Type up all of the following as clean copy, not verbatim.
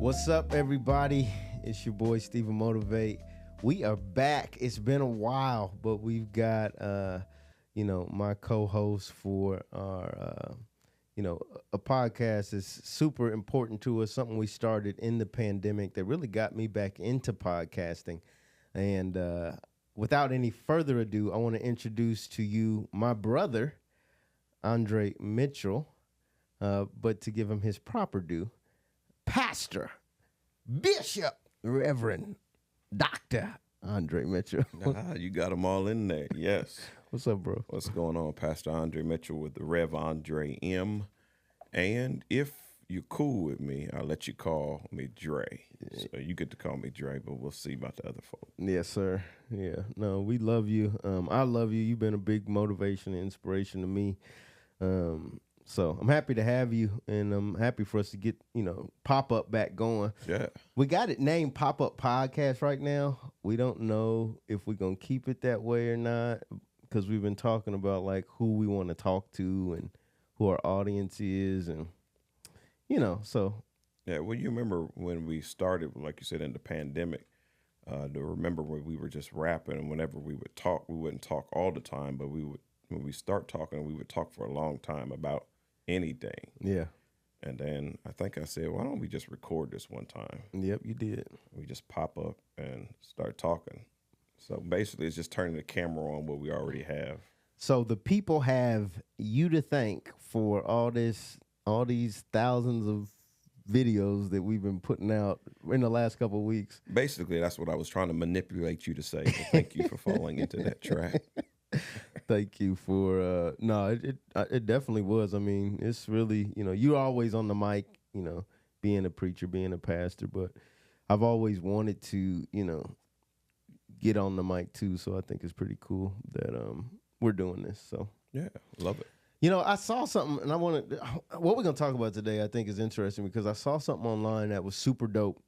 What's up, everybody? It's your boy StephenMotivate. We are back. It's been a while, but we've got my co-host for our a podcast is super important to us. Something we started in the pandemic that really got me back into podcasting. And without any further ado, I want to introduce to you my brother, Andre Mitchell. But to give him his proper due, Pastor, Bishop, Reverend, Dr. Andre Mitchell. You got them all in there. Yes. What's up, bro? What's going on? Pastor Andre Mitchell with the Rev Andre M. And if you're cool with me, I'll let you call me Dre. So you get to call me Dre, but we'll see about the other folks. Yes, sir. Yeah. No, we love you. I love you. You've been a big motivation and inspiration to me. So I'm happy to have you, and I'm happy for us to get, Popup back going. Yeah. We got it named Popup Podcast right now. We don't know if we're going to keep it that way or not, because we've been talking about, like, who we want to talk to and who our audience is, and, so. Yeah, well, you remember when we started, like you said, in the pandemic, to remember when we were just rapping, and whenever we would talk, we wouldn't talk all the time, but when we start talking, we would talk for a long time about anything. Yeah. And then I think I said, why don't we just record this one time? Yep, you did. We just pop up and start talking. So basically it's just turning the camera on what we already have. So the people have you to thank for all these thousands of videos that we've been putting out in the last couple of weeks. Basically, that's what I was trying to manipulate you to say. So thank you for falling into that trap. Thank you for it definitely was. I mean, it's really, you're always on the mic, being a preacher, being a pastor, but I've always wanted to, get on the mic too. So I think it's pretty cool that we're doing this. So yeah, love it. I saw something, and what we're going to talk about today, I think is interesting because I saw something online that was super dope.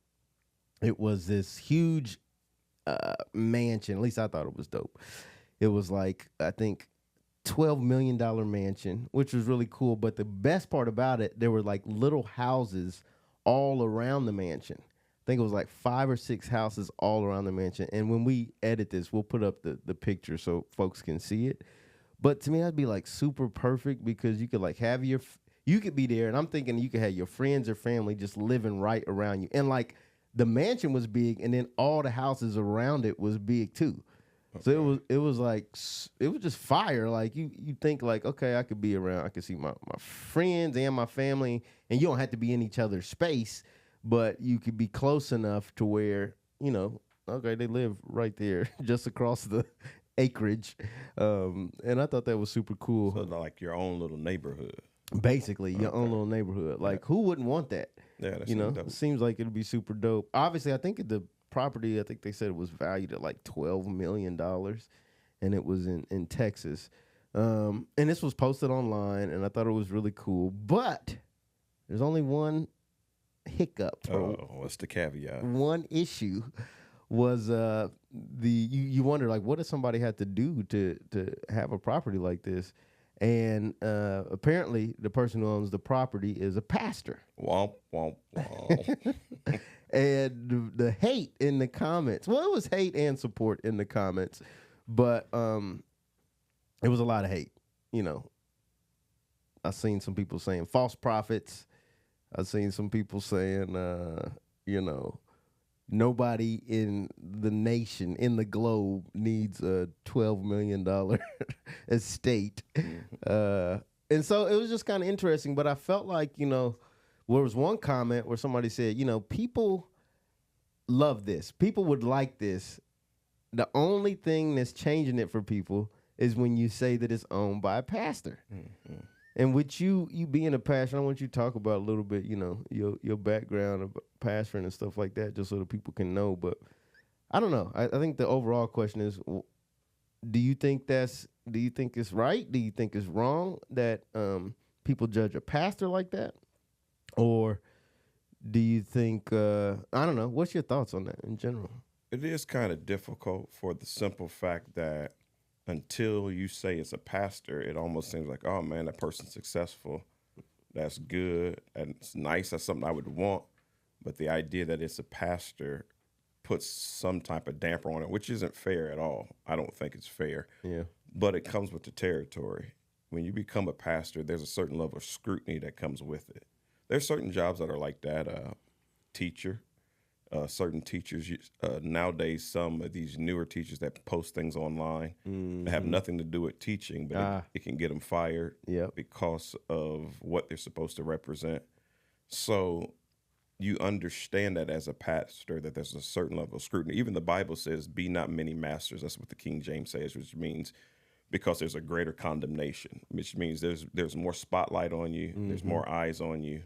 It was this huge mansion. At least I thought it was dope. It was like, I think, $12 million mansion, which was really cool. But the best part about it, there were like little houses all around the mansion. I think it was like 5 or 6 houses all around the mansion. And when we edit this, we'll put up the picture so folks can see it. But to me, that'd be like super perfect because you could like you could be there. And I'm thinking you could have your friends or family just living right around you. And like the mansion was big, and then all the houses around it was big too. Okay. So it was just fire. Like you think like, okay, I could be around. I could see my friends and my family, and you don't have to be in each other's space, but you could be close enough to where, okay, they live right there just across the acreage. And I thought that was super cool. So like your own little neighborhood. Basically, your own little neighborhood. Like who wouldn't want that? Yeah, that's it seems like it'd be super dope. Obviously, I think the property, I think they said it was valued at like $12 million, and it was in Texas. And this was posted online, and I thought it was really cool. But there's only one hiccup. What's the caveat? One issue was you wonder, like, what does somebody have to do to have a property like this? And apparently the person who owns the property is a pastor. Womp, womp, womp. And the hate in the comments, well, it was hate and support in the comments, but it was a lot of hate. I've seen some people saying false prophets. I've seen some people saying, nobody in the nation, in the globe, needs a $12 million estate. Mm-hmm. And so it was just kind of interesting, but I felt like, there was one comment where somebody said, people love this. People would like this. The only thing that's changing it for people is when you say that it's owned by a pastor. Mm-hmm. And with you being a pastor, I want you to talk about a little bit, your background of pastoring and stuff like that, just so that people can know. But I don't know. I think the overall question is, do you think it's right? Do you think it's wrong that people judge a pastor like that? Or do you think, I don't know, what's your thoughts on that in general? It is kind of difficult for the simple fact that until you say it's a pastor, it almost seems like, oh man, that person's successful. That's good. And it's nice. That's something I would want. But the idea that it's a pastor puts some type of damper on it, which isn't fair at all. I don't think it's fair. Yeah. But it comes with the territory. When you become a pastor, there's a certain level of scrutiny that comes with it. There's certain jobs that are like that. Teacher, certain teachers nowadays, some of these newer teachers that post things online that have nothing to do with teaching, but it can get them fired because of what they're supposed to represent. So you understand that as a pastor, that there's a certain level of scrutiny. Even the Bible says, be not many masters. That's what the King James says, which means because there's a greater condemnation, which means there's more spotlight on you, there's more eyes on you.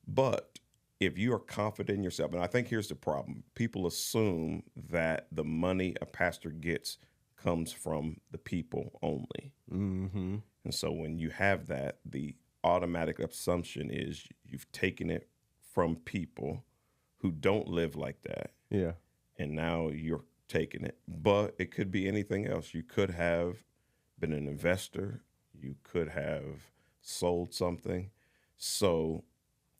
But if you are confident in yourself, and I think here's the problem, people assume that the money a pastor gets comes from the people only. And so when you have that, the automatic assumption is you've taken it from people who don't live like that. Yeah. And now you're taking it. But it could be anything else. You could have been an investor. You could have sold something. So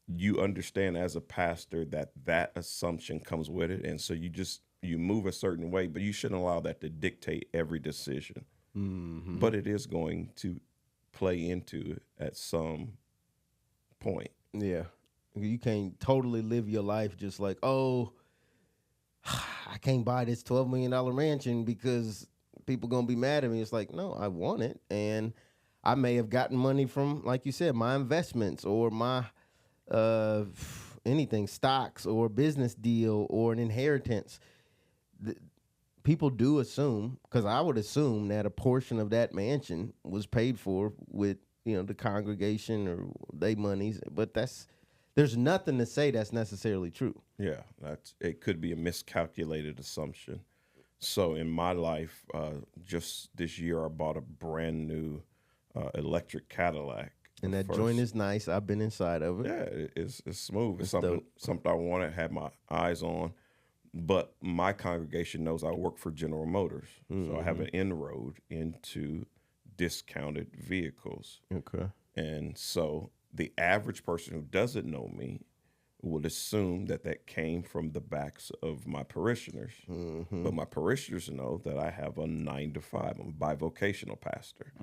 you understand as a pastor that assumption comes with it. And so you move a certain way, but you shouldn't allow that to dictate every decision. But it is going to play into it at some point. Yeah. You can't totally live your life just like, oh, I can't buy this $12 million mansion because people going to be mad at me. It's like, no, I want it. And I may have gotten money from, like you said, my investments or my anything, stocks or business deal or an inheritance. People do assume, because I would assume that a portion of that mansion was paid for with, the congregation or they monies, but there's nothing to say that's necessarily true. Yeah, it could be a miscalculated assumption. So in my life, just this year, I bought a brand new electric Cadillac. And that joint is nice. I've been inside of it. Yeah, it's smooth. It's something I wanted, had my eyes on. But my congregation knows I work for General Motors. So I have an inroad into discounted vehicles. Okay. And so the average person who doesn't know me would assume that came from the backs of my parishioners. But my parishioners know that I have a 9-to-5. I'm a bivocational pastor.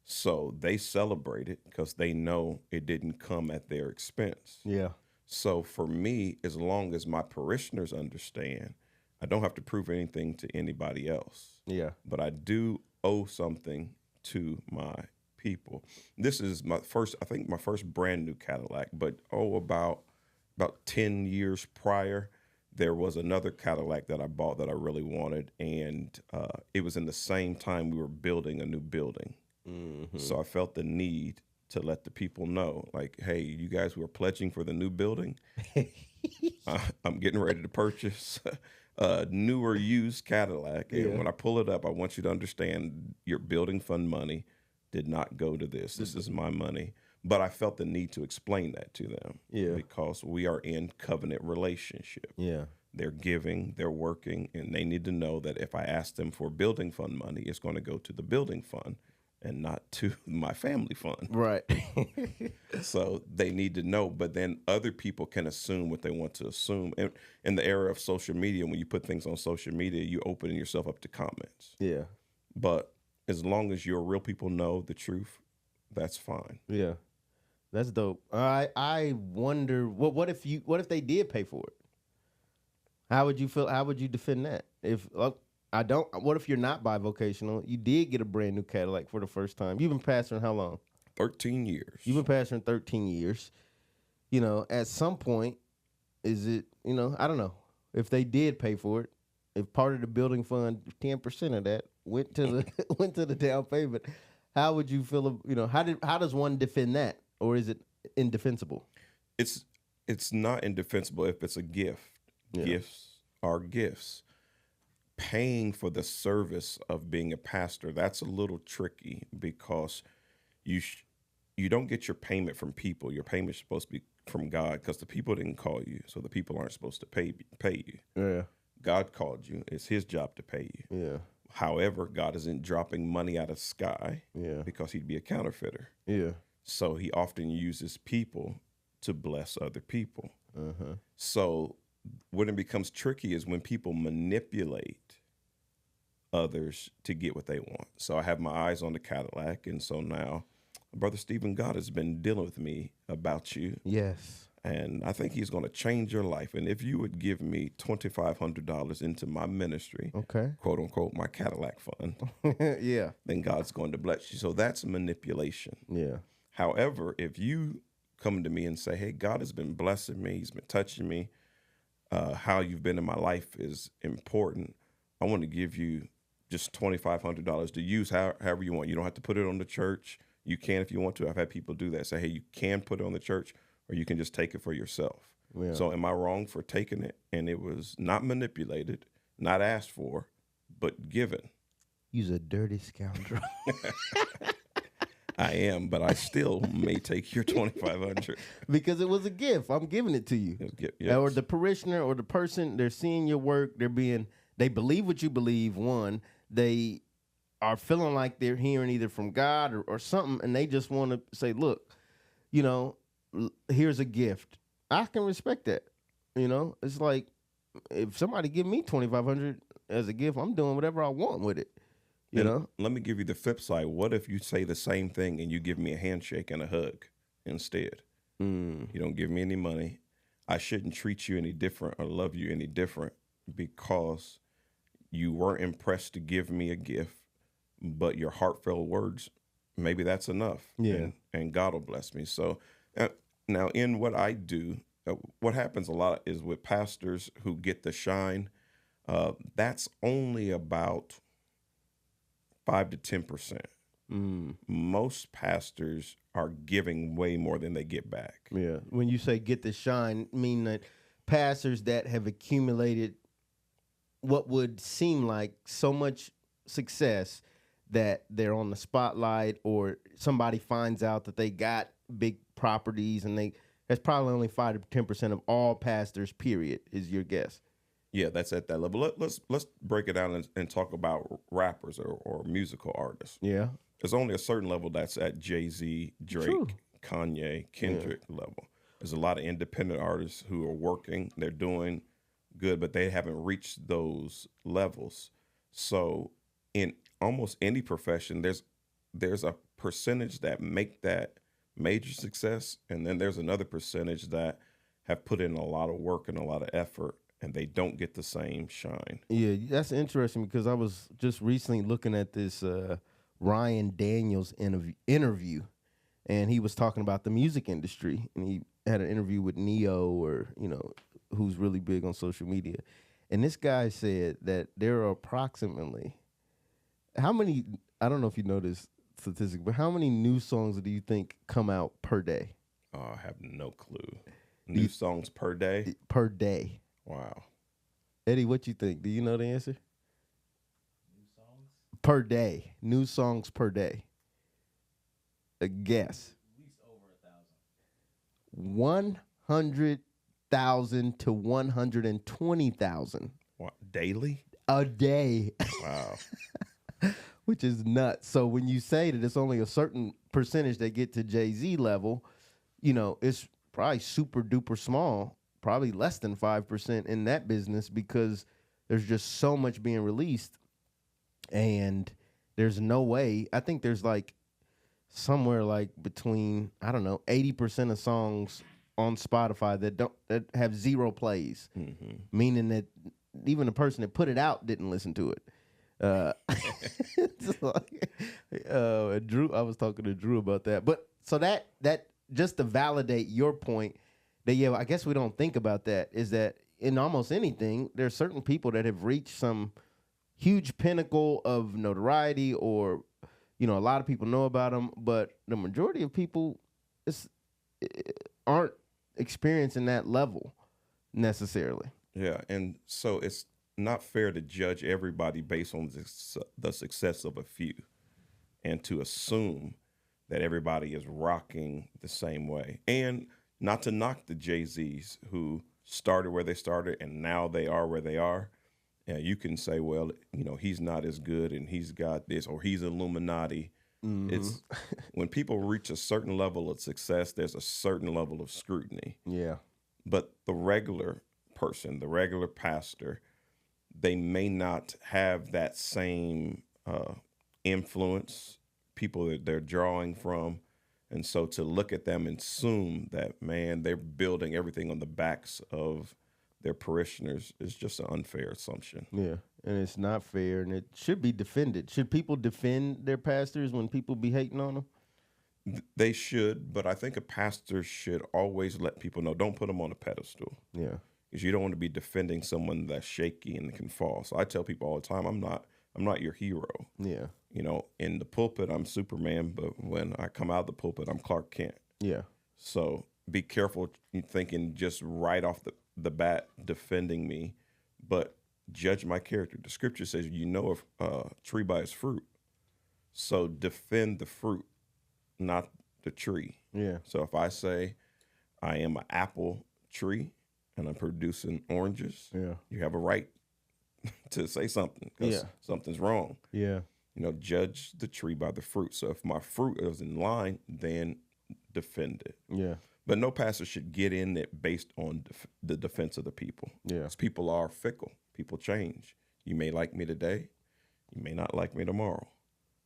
So they celebrate it because they know it didn't come at their expense. Yeah. So for me, as long as my parishioners understand, I don't have to prove anything to anybody else. Yeah. But I do owe something to my people. This is my first brand new Cadillac, but about 10 years prior, there was another Cadillac that I bought that I really wanted, and it was in the same time we were building a new building. So I felt the need to let the people know, like, hey, you guys who are pledging for the new building, I'm getting ready to purchase a newer used Cadillac. And when I pull it up, I want you to understand your building fund money did not go to this. This is my money. But I felt the need to explain that to them because we are in covenant relationship. Yeah. They're giving, they're working, and they need to know that if I ask them for building fund money, it's going to go to the building fund and not to my family fund. Right. So they need to know, but then other people can assume what they want to assume. And in the era of social media, when you put things on social media, you open yourself up to comments. Yeah. But as long as your real people know the truth, that's fine. Yeah. That's dope. I wonder what if they did pay for it? How would you feel? How would you defend that? What if you're not bivocational? You did get a brand new Cadillac for the first time. You've been pastoring how long? 13 years. You've been pastoring 13 years. At some point, is it, I don't know. If they did pay for it, if part of the building fund, 10% of that went to the down payment, how would you feel? How does one defend that? Or is it indefensible? It's not indefensible if it's a gift. Yeah. Gifts are gifts. Paying for the service of being a pastor, that's a little tricky because you don't get your payment from people. Your payment is supposed to be from God because the people didn't call you, so the people aren't supposed to pay you. Yeah. God called you. It's his job to pay you. Yeah. However, God isn't dropping money out of the sky because he'd be a counterfeiter. Yeah. So he often uses people to bless other people. Uh-huh. So when it becomes tricky is when people manipulate others to get what they want. So I have my eyes on the Cadillac, and so now Brother Stephen, God has been dealing with me about you. Yes. And I think he's going to change your life. And if you would give me $2,500 into my ministry, Okay. quote unquote, my Cadillac fund, Yeah. then God's going to bless you. So that's manipulation. Yeah. However, if you come to me and say, hey, God has been blessing me, he's been touching me, how you've been in my life is important. I want to give you just $2,500 to use however you want. You don't have to put it on the church. You can if you want to. I've had people do that. Say, hey, you can put it on the church, or you can just take it for yourself. Yeah. So am I wrong for taking it? And it was not manipulated, not asked for, but given. You's a dirty scoundrel. I am, but I still may take your $2,500 because it was a gift. I'm giving it to you. Yes. Or the parishioner or the person, they're seeing your work. They believe what you believe. One, they are feeling like they're hearing either from God or something, and they just want to say, look, here's a gift. I can respect that. It's like if somebody give me $2,500 as a gift, I'm doing whatever I want with it. Let me give you the flip side. What if you say the same thing and you give me a handshake and a hug instead? You don't give me any money. I shouldn't treat you any different or love you any different because you weren't impressed to give me a gift, but your heartfelt words, maybe that's enough. Yeah. And God will bless me. So now in what I do, what happens a lot is with pastors who get the shine, that's only about 5 to 10%. Most pastors are giving way more than they get back. Yeah. When you say get the shine, mean that pastors that have accumulated what would seem like so much success that they're on the spotlight, or somebody finds out that they got big properties, and that's probably only 5 to 10% of all pastors, period, is your guess. Yeah, that's at that level. Let's break it down and talk about rappers or musical artists. Yeah. There's only a certain level that's at Jay-Z, Drake, True. Kanye, Kendrick level. There's a lot of independent artists who are working, they're doing good, but they haven't reached those levels. So in almost any profession, there's a percentage that make that major success, and then there's another percentage that have put in a lot of work and a lot of effort, and they don't get the same shine. Yeah, that's interesting because I was just recently looking at this Ryan Daniels interview, and he was talking about the music industry, and he had an interview with Neo, or who's really big on social media, and this guy said that there are approximately how many? I don't know if you know this statistic, but how many new songs do you think come out per day? Oh, I have no clue. New songs per day? Per day. Wow. Eddie, what you think? Do you know the answer? New songs? Per day. New songs per day. A guess. At least over 1,000. 100,000 to 120,000. What, daily? A day. Wow. Which is nuts. So when you say that it's only a certain percentage that get to Jay-Z level, it's probably super duper small, probably less than 5% in that business, because there's just so much being released, and there's no way. I think there's like somewhere like between, I don't know, 80% of songs on Spotify that have 0 plays, meaning that even the person that put it out didn't listen to it. Drew, I was talking to Drew about that, but so that just to validate your point, that I guess we don't think about that, is that in almost anything, there's certain people that have reached some huge pinnacle of notoriety, or a lot of people know about them, but the majority of people aren't experiencing that level necessarily. Yeah, and so it's not fair to judge everybody based on the success of a few, and to assume that everybody is rocking the same way. And not to knock the Jay-Z's who started where they started and now they are where they are. You can say, well, he's not as good and he's got this, or he's Illuminati. It's when people reach a certain level of success, there's a certain level of scrutiny. Yeah. But the regular person, the regular pastor, they may not have that same influence, people that they're drawing from. And so to look at them and assume that, man, they're building everything on the backs of their parishioners is just an unfair assumption. Yeah. And it's not fair, and it should be defended. Should people defend their pastors when people be hating on them? They should, but I think a pastor should always let people know, don't put them on a pedestal. Yeah. Because you don't want to be defending someone that's shaky and can fall. So I tell people all the time, I'm not your hero. Yeah. You know, in the pulpit, I'm Superman, but when I come out of the pulpit, I'm Clark Kent. Yeah. So be careful thinking just right off the bat defending me, but judge my character. The scripture says, you know a tree by its fruit. So defend the fruit, not the tree. Yeah. So if I say I am an apple tree and I'm producing oranges, Yeah. you have a right to say something because something's wrong. Yeah. You know, judge the tree by the fruit. So if my fruit is in line, then defend it. Yeah. But no pastor should get in it based on the defense of the people. Yeah. Because people are fickle. People change. You may like me today. You may not like me tomorrow.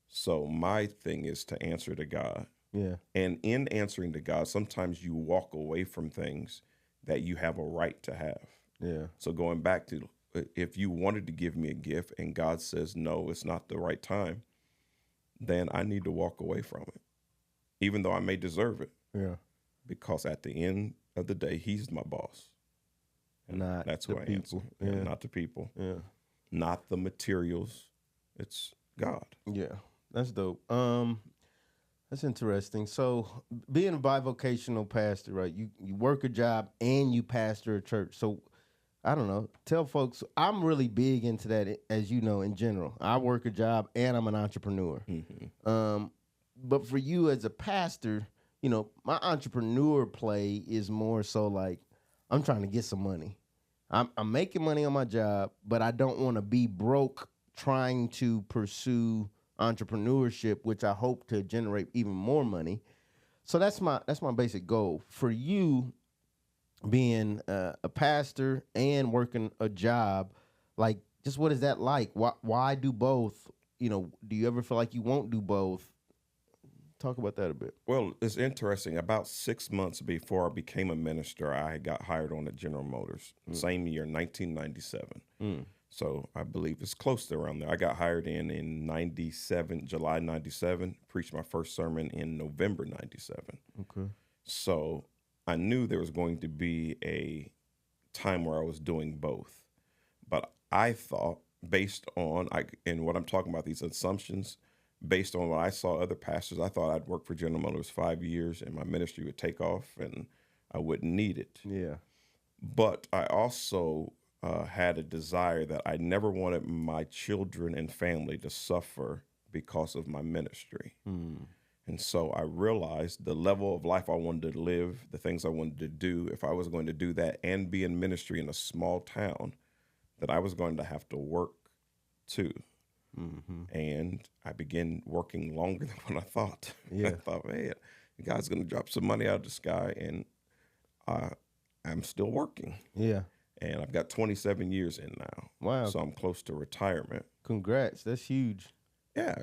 So my thing is to answer to God. Yeah. And in answering to God, sometimes you walk away from things that you have a right to have. Yeah. So going back to, if you wanted to give me a gift and God says, no, it's not the right time, then I need to walk away from it, even though I may deserve it. Yeah. Because at the end of the day, he's my boss. And Not that's the who I people. answer. Yeah. Not the people. Yeah. Not the materials. It's God. Yeah. That's dope. That's interesting. So being a bivocational pastor, right? You work a job and you pastor a church. So I don't know. Tell folks, I'm really big into that, as you know, in general. I work a job and I'm an entrepreneur. But for you as a pastor, you know, my entrepreneur play is more so like I'm trying to get some money. I'm making money on my job, but I don't want to be broke trying to pursue entrepreneurship, which I hope to generate even more money. So that's my basic goal. For you, being a pastor and working a job, like, just what is that like? Why do both? You know, do you ever feel like you won't do both? Talk about that a bit. Well, it's interesting. About 6 months before I became a minister, I got hired on at General Motors. Same year, 1997. So I believe it's close to around there. I got hired in 97, July 97, preached my first sermon in November 97. Okay. So I knew there was going to be a time where I was doing both. But I thought, based on, and what I'm talking about, these assumptions, based on what I saw other pastors, I thought I'd work for General Motors 5 years and my ministry would take off and I wouldn't need it. Yeah. But I also had a desire that I never wanted my children and family to suffer because of my ministry. And so I realized the level of life I wanted to live, the things I wanted to do, if I was going to do that and be in ministry in a small town, that I was going to have to work too. And I began working longer than what I thought. Yeah. I thought, man, God's going to drop some money out of the sky, and I'm still working. Yeah. And I've got 27 years in now. Wow. So I'm close to retirement. Congrats. That's huge. Yeah,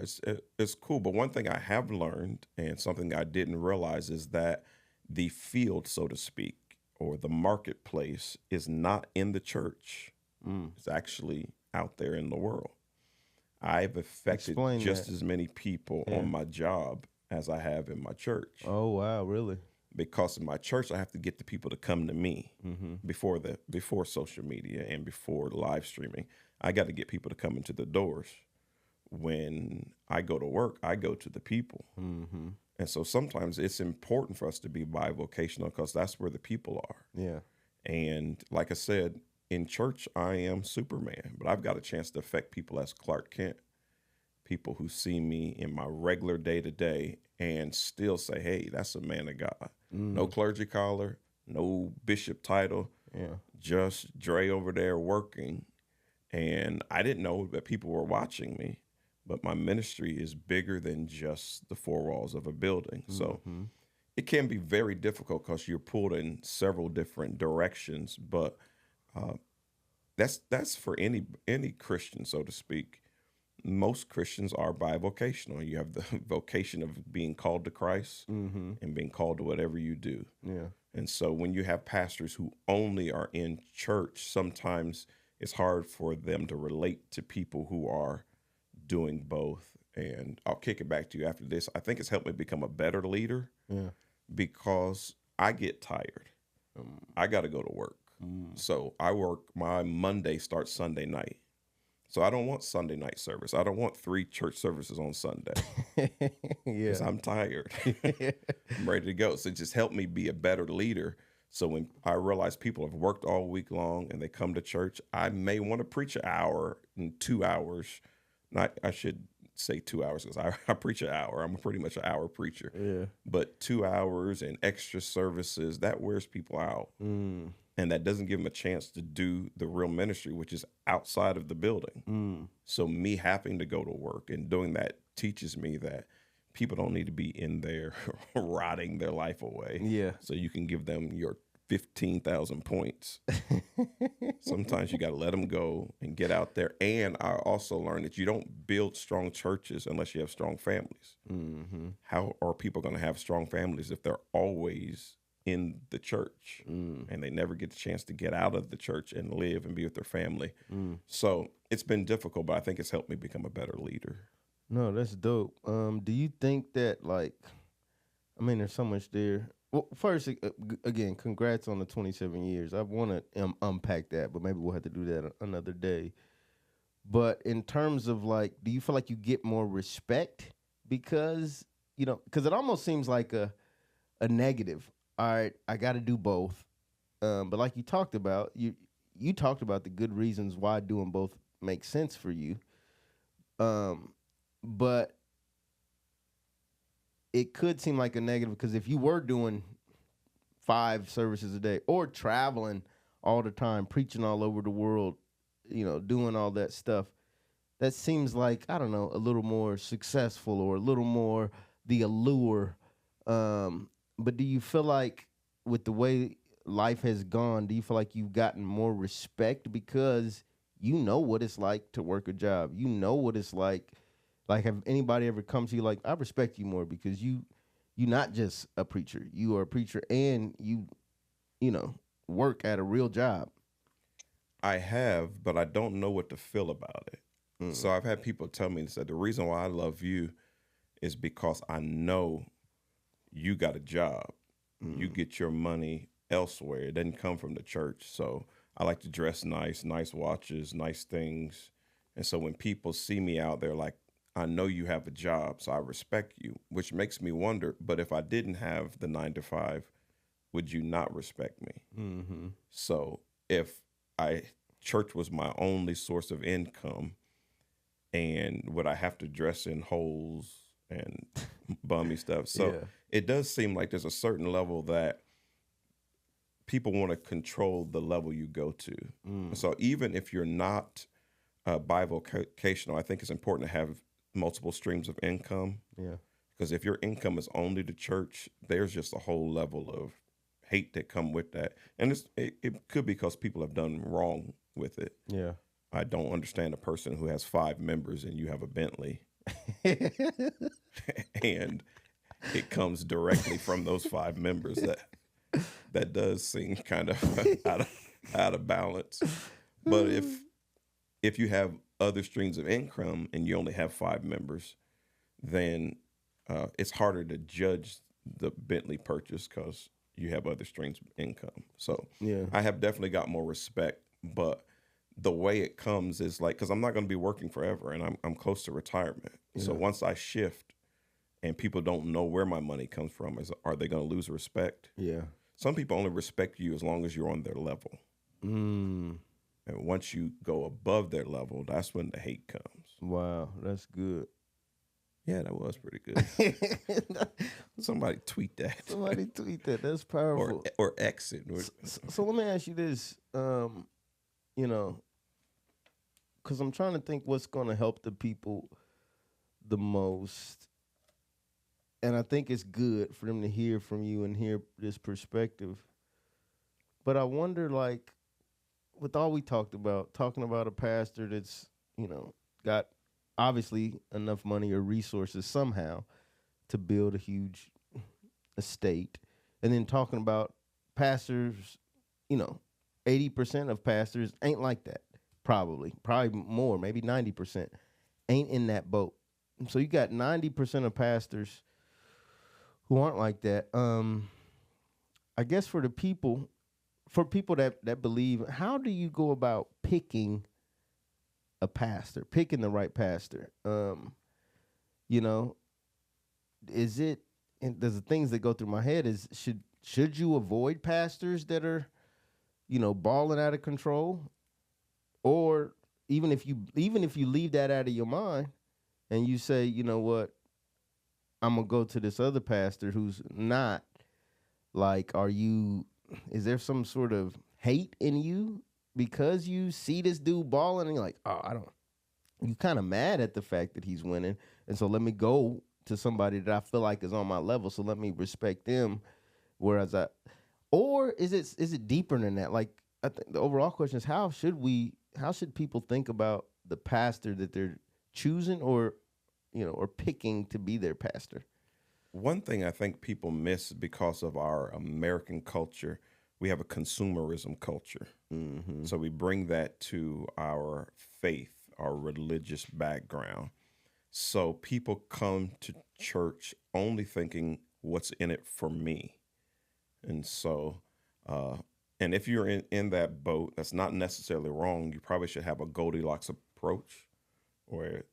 it's cool. But one thing I have learned, and something I didn't realize, is that the field, so to speak, or the marketplace is not in the church. It's actually out there in the world. I've affected Explain just that. as many people on my job as I have in my church. Oh, wow. Really? Because in my church, I have to get the people to come to me before social media and before live streaming. I got to get people to come into the doors. When I go to work, I go to the people. And so sometimes it's important for us to be bivocational because that's where the people are. Yeah. And like I said, in church, I am Superman, but I've got a chance to affect people as Clark Kent, people who see me in my regular day-to-day and still say, hey, that's a man of God. No clergy collar, no bishop title, just Dre over there working. And I didn't know that people were watching me, but my ministry is bigger than just the four walls of a building. So it can be very difficult because you're pulled in several different directions. But that's for any Christian, so to speak. Most Christians are bivocational. You have the vocation of being called to Christ and being called to whatever you do. Yeah. And so when you have pastors who only are in church, sometimes it's hard for them to relate to people who are doing both. And I'll kick it back to you after this. I think it's helped me become a better leader because I get tired. I got to go to work. So I work, my Monday starts Sunday night. So I don't want Sunday night service. I don't want 3 church services on Sunday. Because I'm tired. I'm ready to go. So it just helped me be a better leader. So when I realize people have worked all week long and they come to church, I may want to preach an hour and 2 hours. I should say 2 hours because I preach an hour. I'm pretty much an hour preacher. Yeah. But 2 hours and extra services, that wears people out. And that doesn't give them a chance to do the real ministry, which is outside of the building. So me having to go to work and doing that teaches me that people don't need to be in there rotting their life away. Yeah. So you can give them your 15,000 points. Sometimes you got to let them go and get out there. And I also learned that you don't build strong churches unless you have strong families. How are people going to have strong families if they're always in the church and they never get the chance to get out of the church and live and be with their family? So it's been difficult, but I think it's helped me become a better leader. No, that's dope. Do you think that, like, I mean, there's so much there. Well, first, again, congrats on the 27 years. I want to unpack that, but maybe we'll have to do that another day. But in terms of, like, do you feel like you get more respect because, because it almost seems like a negative. All right, I got to do both. But like you talked about, you talked about the good reasons why doing both makes sense for you. But it could seem like a negative because if you were doing 5 services a day or traveling all the time, preaching all over the world, doing all that stuff, that seems like, I don't know, a little more successful or a little more the allure. But do you feel like with the way life has gone, do you feel like you've gotten more respect because you know what it's like to work a job? You know what it's like. Like, have anybody ever come to you like, I respect you more because you're not just a preacher. You are a preacher and you work at a real job. I have, but I don't know what to feel about it. So I've had people tell me that the reason why I love you is because I know you got a job. You get your money elsewhere. It doesn't come from the church. So I like to dress nice watches, nice things. And so when people see me out there, like, I know you have a job, so I respect you, which makes me wonder, but if I didn't have the 9 to 5, would you not respect me? So if church was my only source of income, and would I have to dress in holes and bummy stuff? So it does seem like there's a certain level that people want to control the level you go to. So even if you're not bivocational, I think it's important to have multiple streams of income. Yeah. Because if your income is only the church, there's just a whole level of hate that come with that. And it could be because people have done wrong with it. Yeah. I don't understand a person who has 5 members and you have a Bentley. And it comes directly from those 5 members. That does seem kind of out of balance. But if you have other streams of income and you only have 5 members, then it's harder to judge the Bentley purchase because you have other streams of income. So I have definitely got more respect, but the way it comes is like, because I'm not going to be working forever and I'm close to retirement. So once I shift and people don't know where my money comes from, are they going to lose respect? Yeah. Some people only respect you as long as you're on their level. And once you go above their level, that's when the hate comes. Wow, that's good. Yeah, that was pretty good. Somebody tweet that. Somebody tweet that. That's powerful. Or exit. So let me ask you this, because I'm trying to think what's going to help the people the most, and I think it's good for them to hear from you and hear this perspective. But I wonder, like, with all we talked about, talking about a pastor that's, got obviously enough money or resources somehow to build a huge estate, and then talking about pastors, you know, 80% of pastors ain't like that. Probably more, maybe 90% ain't in that boat. So you got 90% of pastors who aren't like that. I guess for people that believe, how do you go about picking a pastor, picking the right pastor? You know, is it, and there's the things that go through my head is should you avoid pastors that are, balling out of control? Or even if you leave that out of your mind and you say, you know what, I'm gonna go to this other pastor who's not, like, is there some sort of hate in you because you see this dude balling and you're like, oh, you kind of mad at the fact that he's winning, and so let me go to somebody that I feel like is on my level, so let me respect them. Or is it deeper than that? Like, I think the overall question is, how should people think about the pastor that they're choosing or picking to be their pastor? One thing I think people miss because of our American culture, we have a consumerism culture. Mm-hmm. So we bring that to our faith, our religious background. So people come to church only thinking what's in it for me. And so, and if you're in that boat, that's not necessarily wrong. You probably should have a Goldilocks approach where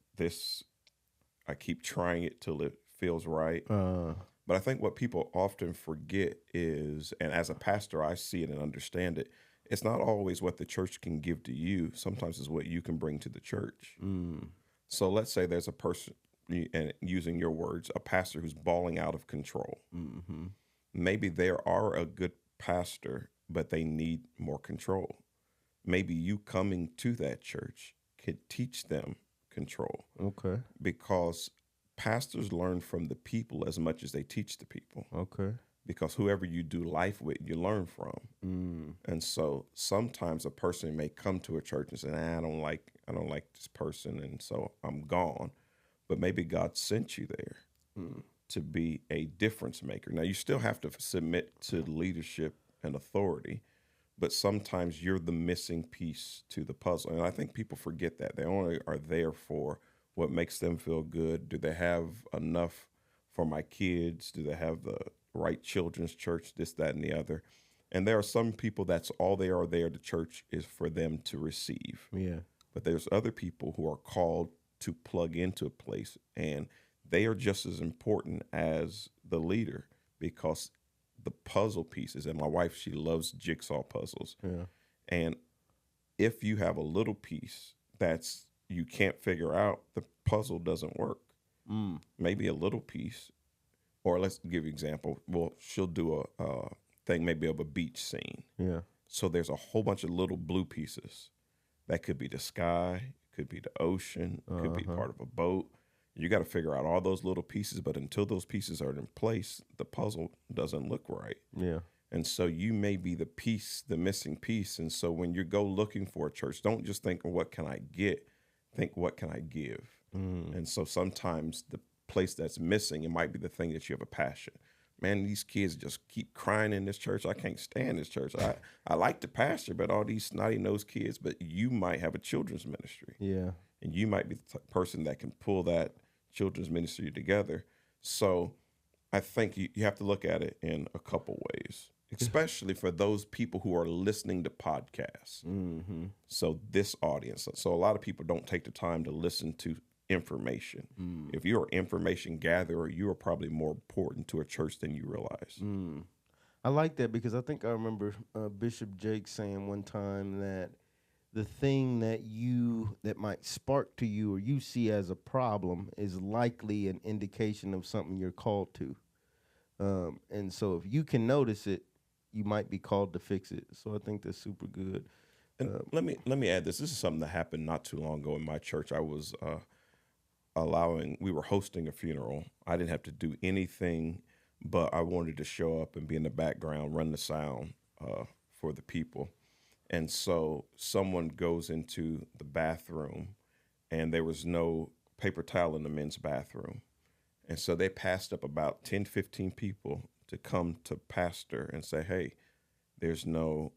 I keep trying it till it feels right. But I think what people often forget is, and as a pastor, I see it and understand it, it's not always what the church can give to you. Sometimes it's what you can bring to the church. So let's say there's a person, and using your words, a pastor who's balling out of control. Mm-hmm. Maybe they are a good pastor, but they need more control. Maybe you coming to that church could teach them control. Okay. Because pastors learn from the people as much as they teach the people. Okay. Because whoever you do life with, you learn from. And so sometimes a person may come to a church and say, I don't like this person, and so I'm gone. But maybe God sent you there to be a difference maker. Now, you still have to submit to leadership and authority, but sometimes you're the missing piece to the puzzle. And I think people forget that. They only are there for what makes them feel good. Do they have enough for my kids? Do they have the right children's church, this, that, and the other? And there are some people that's all they are there. The church is for them to receive. Yeah. But there's other people who are called to plug into a place, and they are just as important as the leader, because the puzzle pieces, and my wife, she loves jigsaw puzzles. Yeah. And if you have a little piece that's you can't figure out, the puzzle doesn't work. Maybe a little piece, or let's give you an example. Well, she'll do a thing maybe of a beach scene. Yeah. So there's a whole bunch of little blue pieces. That could be the sky, could be the ocean, could be part of a boat. You got to figure out all those little pieces, but until those pieces are in place, the puzzle doesn't look right. Yeah. And so you may be the piece, the missing piece. And so when you go looking for a church, don't just think, what can I get? Think, what can I give? And so sometimes the place that's missing, it might be the thing that you have a passion. Man, these kids just keep crying in this church. I can't stand this church. I like the pastor, but all these snotty-nosed kids. But you might have a children's ministry. Yeah. And you might be the person that can pull that children's ministry together. So I think you have to look at it in a couple ways, especially for those people who are listening to podcasts. Mm-hmm. So this audience. So a lot of people don't take the time to listen to information. If you're an information gatherer, you are probably more important to a church than you realize. I like that, because I think I remember Bishop Jake saying one time that the thing that might spark to you or you see as a problem is likely an indication of something you're called to. And so if you can notice it, you might be called to fix it. So I think that's super good. And let me add this. This is something that happened not too long ago in my church. I was we were hosting a funeral. I didn't have to do anything, but I wanted to show up and be in the background, run the sound for the people. And so someone goes into the bathroom and there was no paper towel in the men's bathroom. And so they passed up about 10, 15 people to come to pastor and say, hey, there's no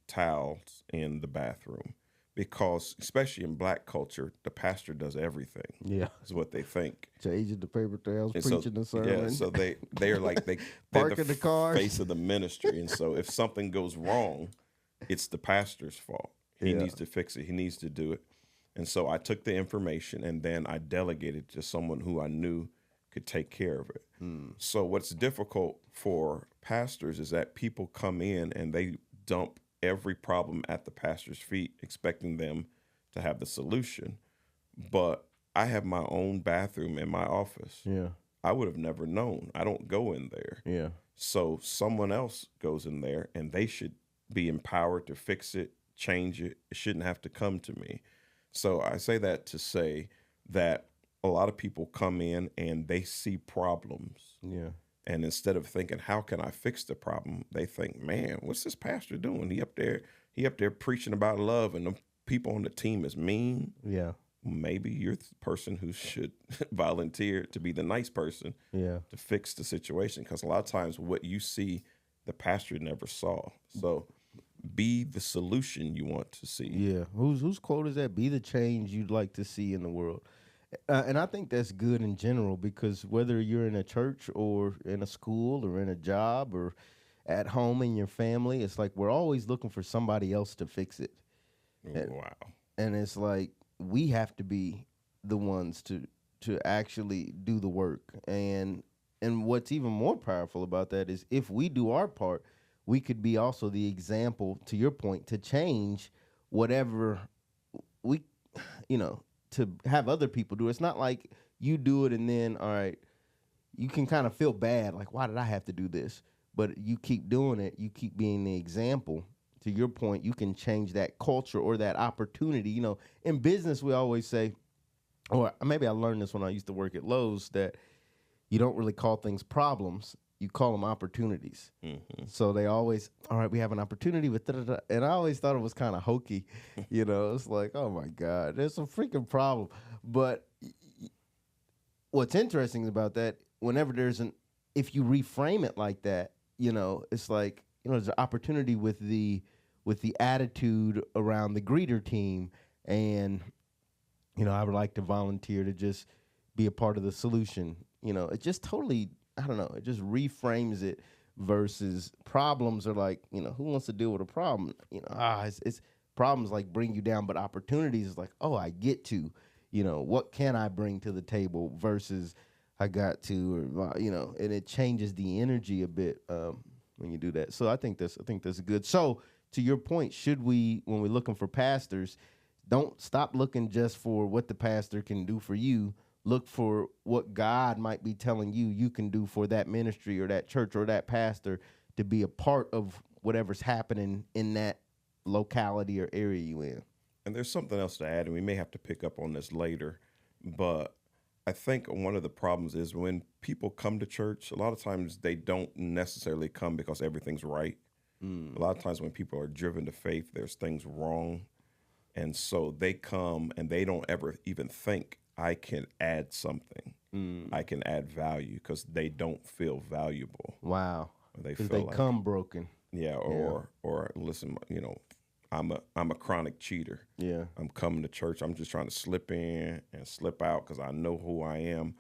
towels in the bathroom. Because especially in black culture, the pastor does everything. Yeah. Is what they think. Changing the paper towels, And preaching the sermon. Yeah, so they're like they're Parking the cars. face of the ministry. And so if something goes wrong, it's the pastor's fault. He needs to fix it. He needs to do it. And so I took the information and then I delegated to someone who I knew could take care of it. So what's difficult for pastors is that people come in and they dump every problem at the pastor's feet, expecting them to have the solution. But I have my own bathroom in my office. Yeah. I would have never known. I don't go in there. Yeah. So someone else goes in there and they should be empowered to fix it, change it. It shouldn't have to come to me. So I say that to say that a lot of people come in and they see problems. Yeah. And instead of thinking, how can I fix the problem? They think, man, what's this pastor doing? He up there preaching about love and the people on the team is mean. Yeah. Maybe you're the person who should volunteer to be the nice person to fix the situation. Because a lot of times what you see, the pastor never saw. So be the solution you want to see. Yeah. Whose quote is that? Be the change you'd like to see in the world. And I think that's good in general, because whether you're in a church or in a school or in a job or at home in your family, it's like we're always looking for somebody else to fix it. Wow. And it's like we have to be the ones to actually do the work. And what's even more powerful about that is if we do our part, we could be also the example, to your point, to change whatever we, to have other people do. It's not like you do it and then, all right, you can kind of feel bad, like, why did I have to do this? But you keep doing it, you keep being the example. To your point, you can change that culture or that opportunity. In business, we always say, or maybe I learned this when I used to work at Lowe's, that you don't really call things problems. You call them opportunities. Mm-hmm. So they always, all right, we have an opportunity with da-da-da. And I always thought it was kind of hokey. It's like, oh my God, there's a freaking problem. But what's interesting about that, whenever if you reframe it like that, it's like, there's an opportunity with the attitude around the greeter team. And, I would like to volunteer to just be a part of the solution. It just totally, I don't know, it just reframes it versus problems are like, who wants to deal with a problem? It's problems like bring you down, but opportunities is like, oh, I get to, what can I bring to the table versus I got to, or, and it changes the energy a bit when you do that. So I think that's good. So to your point, should we, when we're looking for pastors, don't stop looking just for what the pastor can do for you. Look for what God might be telling you can do for that ministry or that church or that pastor to be a part of whatever's happening in that locality or area you in. And there's something else to add, and we may have to pick up on this later, but I think one of the problems is when people come to church, a lot of times they don't necessarily come because everything's right. A lot of times when people are driven to faith, there's things wrong. And so they come and they don't ever even think, I can add something. I can add value, because they don't feel valuable. Wow. Because they come broken. Yeah, or listen, I'm a chronic cheater. Yeah. I'm coming to church. I'm just trying to slip in and slip out because I know who I am.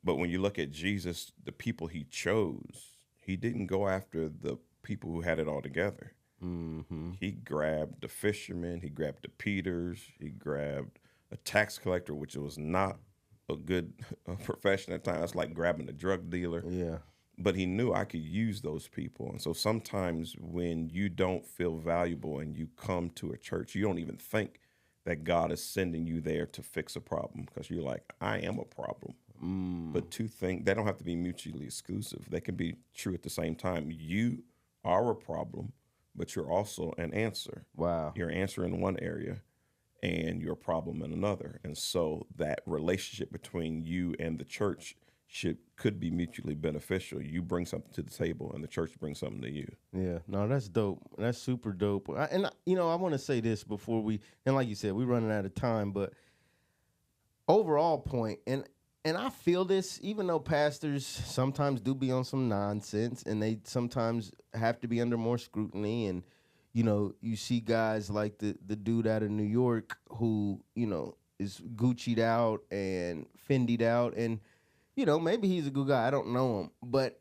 But when you look at Jesus, the people he chose, he didn't go after the people who had it all together. Mm-hmm. He grabbed the fishermen. He grabbed the Peters. He grabbed a tax collector, which was not a good profession at times. It's like grabbing a drug dealer. Yeah. But he knew I could use those people. And so sometimes when you don't feel valuable and you come to a church, you don't even think that God is sending you there to fix a problem, because you're like, I am a problem. But two things, they don't have to be mutually exclusive. They can be true at the same time. You are a problem, but you're also an answer. Wow. You're an answer in one area, and you're a problem in another. And so that relationship between you and the church could be mutually beneficial. You bring something to the table and the church brings something to you. Yeah, no, that's dope. That's super dope. I want to say this before and like you said, we're running out of time, but overall point, and I feel this, even though pastors sometimes do be on some nonsense and they sometimes have to be under more scrutiny. And, you see guys like the dude out of New York who, is Gucci'd out and Fendi'd out. And, maybe he's a good guy. I don't know him. But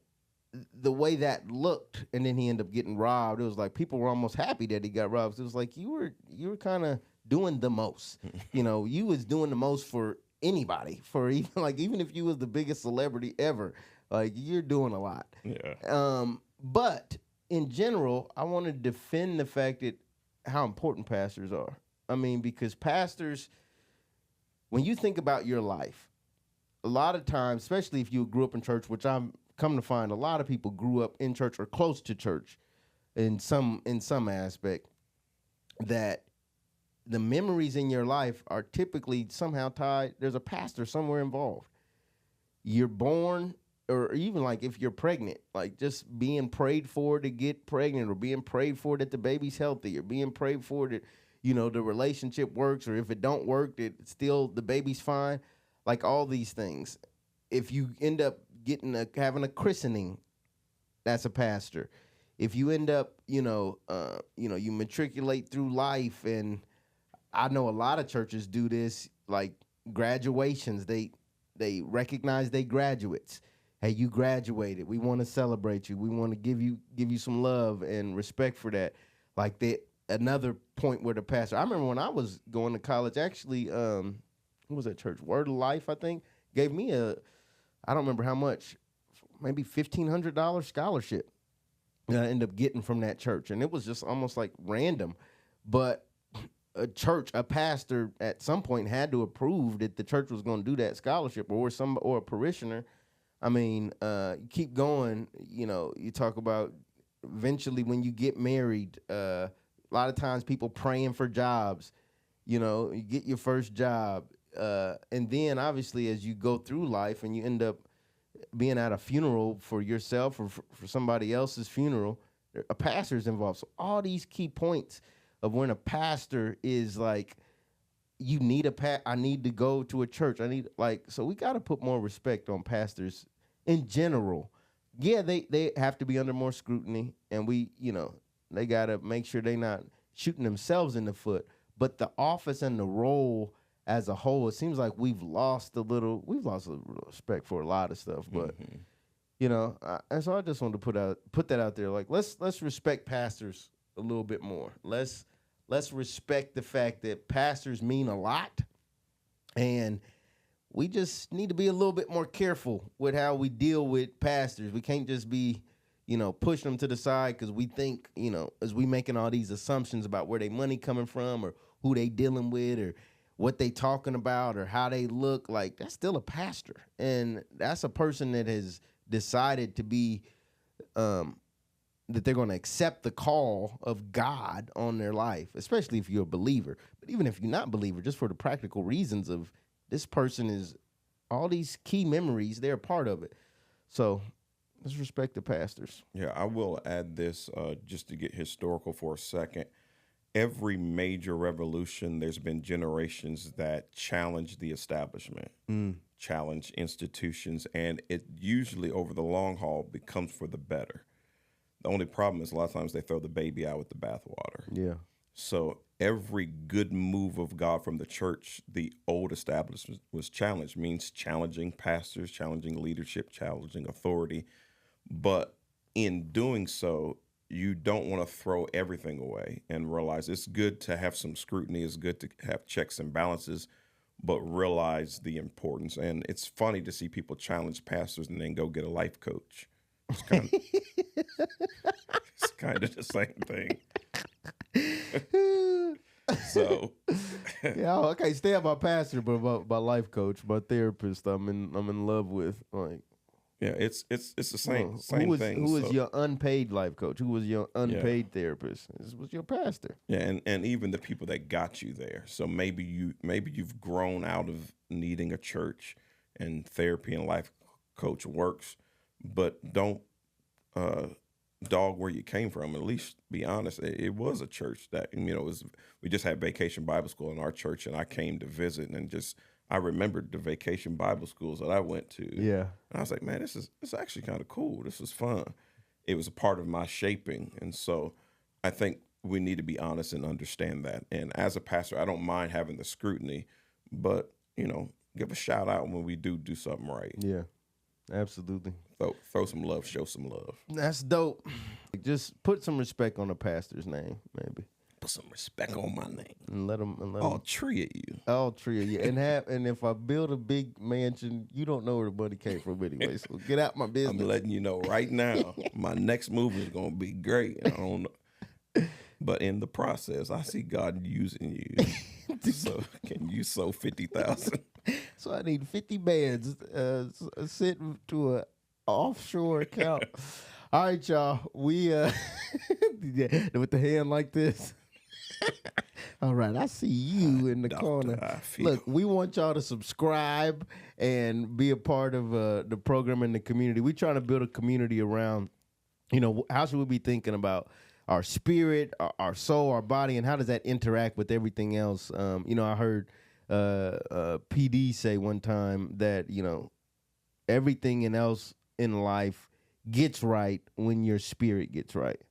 the way that looked, and then he ended up getting robbed, it was like people were almost happy that he got robbed. It was like you were kind of doing the most. You was doing the most for anybody, for even if you was the biggest celebrity ever, like you're doing a lot. Yeah. But in general, I want to defend the fact that how important pastors are. I mean, because pastors, when you think about your life, a lot of times, especially if you grew up in church, which I'm come to find a lot of people grew up in church or close to church in some aspect, that the memories in your life are typically somehow tied. There's a pastor somewhere involved. You're born, or even like if you're pregnant, like just being prayed for to get pregnant, or being prayed for that the baby's healthy, or being prayed for that, the relationship works, or if it don't work, that still the baby's fine. Like all these things. If you end up having a christening, that's a pastor. If you end up, you matriculate through life, and I know a lot of churches do this, like graduations. They recognize they graduates. Hey, you graduated. We want to celebrate you. We want to give you some love and respect for that. Like another point where the pastor. I remember when I was going to college. Actually, what was that church? Word of Life, I think, gave me I don't remember how much, maybe $1,500 scholarship that I ended up getting from that church, and it was just almost like random, but a pastor at some point had to approve that the church was going to do that scholarship, or a parishioner. I mean, you keep going, you talk about eventually when you get married, a lot of times people praying for jobs, you get your first job. And then obviously as you go through life and you end up being at a funeral for yourself or for somebody else's funeral, a pastor's involved. So all these key points of when a pastor is like, you need I need to go to a church. So we got to put more respect on pastors in general. Yeah, they have to be under more scrutiny, and they got to make sure they're not shooting themselves in the foot. But the office and the role as a whole, it seems like we've lost a little respect for a lot of stuff. But and so I just wanted to put that out there. Like let's respect pastors a little bit more. Let's respect the fact that pastors mean a lot, and we just need to be a little bit more careful with how we deal with pastors. We can't just be, pushing them to the side because we think, as we making all these assumptions about where their money coming from or who they dealing with or what they talking about or how they look. Like, that's still a pastor, and that's a person that has decided to be that they're going to accept the call of God on their life, especially if you're a believer. But even if you're not a believer, just for the practical reasons of this person is all these key memories, they're a part of it. So let's respect the pastors. Yeah, I will add this just to get historical for a second. Every major revolution, there's been generations that challenge the establishment, challenge institutions, and it usually over the long haul becomes for the better. The only problem is a lot of times they throw the baby out with the bathwater. Yeah. So every good move of God from the church, the old establishment was challenged, means challenging pastors, challenging leadership, challenging authority. But in doing so, you don't want to throw everything away and realize it's good to have some scrutiny. It's good to have checks and balances, but realize the importance. And it's funny to see people challenge pastors and then go get a life coach. It's kind of the same thing. So yeah, I can't stand my pastor, but my life coach, my therapist, I'm in love with. Like, Yeah, it's the same Who thing. was So, your unpaid life coach? Who was your unpaid therapist? This was your pastor. yeah, and even the people that got you there. So maybe you've grown out of needing a church, and therapy and life coach works, but don't dog where you came from. At least be honest. It was a church that we just had Vacation Bible School in our church, and I came to visit, and I remembered the Vacation Bible schools that I went to. Yeah. And I was like, man, it's actually kind of cool. This is fun. It was a part of my shaping. And so I think we need to be honest and understand that. And as a pastor, I don't mind having the scrutiny, but, give a shout out when we do something right. Yeah, absolutely. Throw some love, show some love. That's dope. Just put some respect on the pastor's name, maybe. Put some respect on my name. And let them. All three of you. All three of you. And if I build a big mansion, you don't know where the money came from anyway. So get out my business. I'm letting you know right now, my next move is going to be great. I don't know. But in the process, I see God using you. So can you sow 50,000? So I need 50 bands sent to an offshore account. All right, y'all. We with the hand like this. All right, I see you in the corner. Look, we want y'all to subscribe and be a part of the program and the community. We're trying to build a community around, how should we be thinking about our spirit, our soul, our body, and how does that interact with everything else? I heard PD say one time that, everything else in life gets right when your spirit gets right.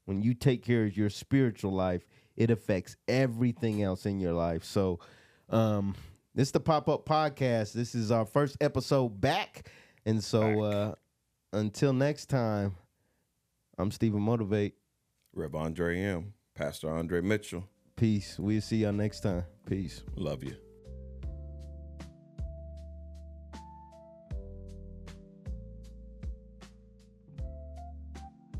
When you take care of your spiritual life, it affects everything else in your life. So this is the Popup Podcast. This is our first episode back. And so until next time, I'm StephenMotivate. Rev Andre M. Pastor Andre Mitchell. Peace. We'll see y'all next time. Peace. Love you.